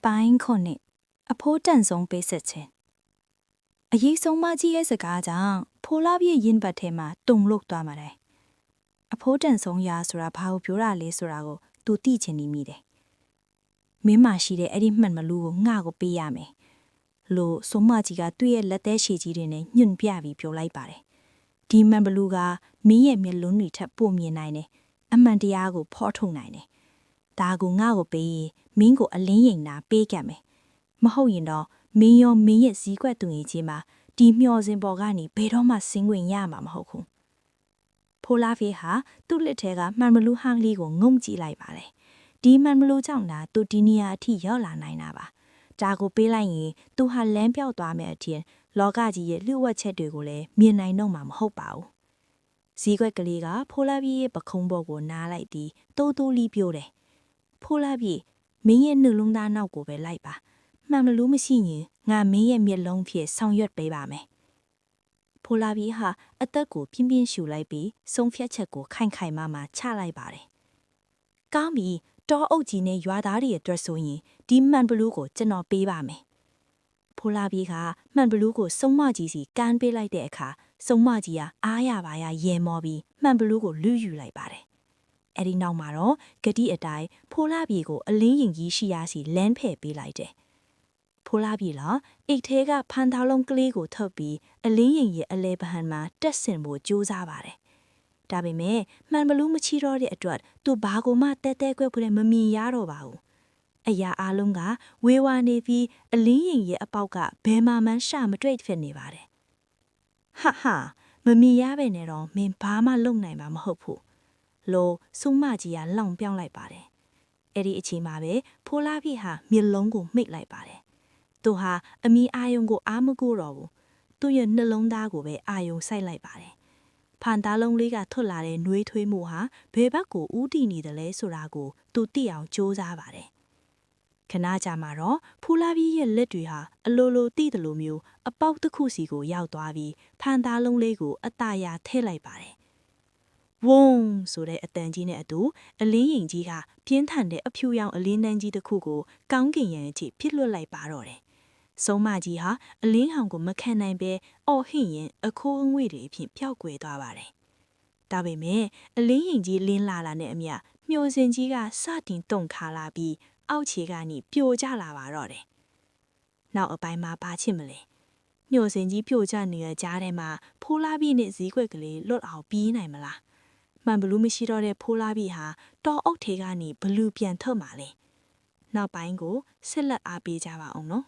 ပိုင်းခုနှစ်အဖိုးတန်ဆုံးပေးဆက်ခြင်းအရေးဆုံးမကြီးရဲ့စကားကြောင့်ဖိုးလာပြည့်ရင်ပတ်ထဲမှာတုံလို့သွားမှာတယ်အဖိုးတန်ဆုံးရာဆိုတာဘာကိုပြောတာလဲဆိုတာကိုသူသိချင်နေမိတယ်မင်းမရှိတဲ့အဲ့ဒီမှန်မလူကိုငါ့ကိုပေးရမယ်လို့ဆုံးမကြီးကသူ့ရဲ့လက်သေးရှည်ကြီးတွေနဲ့ညွန့်ပြပြီးပြောလိုက်ပါတယ်ဒီမှန်ဘလူကမင်းရဲ့မျက်လုံးတွေထပ်ပိုမြင်နိုင်တယ်အမှန်တရားကိုဖော်ထုတ်နိုင်တယ်ဒါကိုငါ့ကိုပေးရင်မင်းကိုအလင်းရင်နာပေးကံမယ်မဟုတ်ရင်တော့မင်းရောမင်းရဲ့ဇီးကွက်သူငယ်ချင်းမှာဒီမျောစင်ပေါ်ကနေဘယ်တော့မှဆင်းခွင့်ရမှာမဟုတ်ဘူးဖိုလာဖေးဟာသူ့လက်ထဲကမှန်မလူဟန်းလေးကိုငုံကြည့်လိုက်ပါတယ်ဒီမှန်မလူကြောင့်သာသူဒီနေရာအထိရောက်လာနိုင်တာပါဒါကိုပေးလိုက်ရင်သူဟာလမ်းပြောက်သွားမယ်အထင်လောကကြီးရဲ့လျှို့ဝှက်ချက်တွေကိုလည်းမြင်နိုင်တော့မှာမဟုတ်ပါဘူးဇီးကွက်ကလေးကဖိုလာပြေးရဲ့ပခုံးပေါ်ကိုနားလိုက်ပြီးတိုးတိုးလေးပြောတယ်ဖိုလာပြေးမင်းရဲ့နှလုံးသားနောက်ကိုပဲလိုက်ပါမှန်မလို့မရှိရင်ငါမင်းရဲ့မျက်လုံးဖြစ်ဆောင်ရွက်ပေးပါမယ်ဖိုလာပြေးဟာအသက်ကိုပြင်းပြင်းရှူလိုက်ပြီးဆုံးဖြတ်ချက်ကိုခိုင်ခိုင်မာမာချလိုက်ပါတယ်ကောင်းပြီတောအုပ်ကြီးနဲ့ရွာသားတွေရဲ့အတွက်ဆိုရင်ဒီမှန်ဘလူးကိုကျွန်တော်ပေးပါမယ်ဖိုလာပြေးကမှန်ဘလူးကိုစုံမကြီးစီကမ်းပေးလိုက်တဲ့အခါစုံမကြီးကအားရပါရရဲမောပြီးမှန်ဘလူးကိုလူယူလိုက်ပါတယ်အဲ့ဒီနောက်မှာတော့ဂတိအတိုင်းဖိုလာပြေကိုအလင်းရင်ကြီးရှိရစီလမ်းဖယ်ပေးလိုက်တယ်ဖိုလာပြေလာအိတ်ထဲကဖန်သားလုံးကလေးကိုထုတ်ပြီးအလင်းရင်ရဲ့အလဲပဟန်မှာတက်ဆင်ဖို့ကြိုးစားပါတယ်ဒါပေမဲ့မှန်ဘလူးမချီတော့တဲ့အတွက်သူဘာကိုမှတဲတဲကွက်ဖွယ်မမြင်ရတော့ပါဘူးအရာအလုံးကဝေဝါနေပြီးအလင်းရင်ရဲ့အပေါက်ကဘယ်မှမှန်းရှာမတွေ့ဖြစ်နေပါတယ်ဟာမမြင်ရပဲနဲ့တော့မင်းဘာမှလုပ်နိုင်မှာမဟုတ်ဘူးလို့စုမကြီးကလောင်ပြောင်းလိုက်ပါတယ်အဲ့ဒီအချိန်မှာပဲဖိုလာပြေဟာမျက်လုံးကိုမှိတ်လိုက်ပါတယ်သူဟာအမီအာယုံကိုအားမကိုတော့ဘူးသူ့ရဲ့နှလုံးသားကိုပဲအာယုံစိုက်လိုက်ပါတယ်ဖန်သားလုံးလေးကထွက်လာတဲ့နှွေးထွေးမှုဟာဘယ်ဘက်ကိုဥတီနေတယ်လဲဆိုတာကိုသူသိအောင်စူးစမ်းပါတယ်ခဏကြာမှာတော့ဖူလာပြေရဲ့လက်တွေဟာအလိုလိုတိတယ်လို့မျိုးအပေါက်တစ်ခုစီကိုရောက်သွားပြီးဖန်သားလုံးလေးကိုအตาရထည့်လိုက်ပါတယ်ဝုန်းဆိုတဲ့အတန်ကြီးနဲ့အတူအလင်းရင်ကြီးကပြင်းထန်တဲ့အဖြူရောင်အလင်းတန်းကြီးတစ်ခုကိုကောင်းကင်ရံအထိဖြစ်လွတ်လိုက်ပါတော့တယ်။စုံမကြီးဟာအလင်းဟောင်ကိုမခံနိုင်ပဲအော်ဟင့်ရင်အခိုးအငွေ့တွေအဖြစ်ပျောက်ကွယ်သွားပါတယ်။ဒါပေမဲ့အလင်းရင်ကြီးလင်းလာတာနဲ့အမျှမျောစင်ကြီးကစတင်တုန်ခါလာပြီးအောက်ခြေကနေပြိုကျလာပါတော့တယ်။နောက်အပိုင်းမှာဘာချစ်မလဲ။မျောစင်ကြီးပြိုကျနေတဲ့ကြားထဲမှာဖိုးလာပြည့်နဲ့ဇီးကွက်ကလေးလွတ်အောင်ပြေးနိုင်မလား။မှန်ဘလူးမရှိတော့တဲ့ဖိုးလာပြီဟာတောအုပ်ထေကနေဘလူးပြန်ထွက်มาလဲနောက်ပိုင်းကိုဆက်လက်အားပေးကြပါအောင်နော်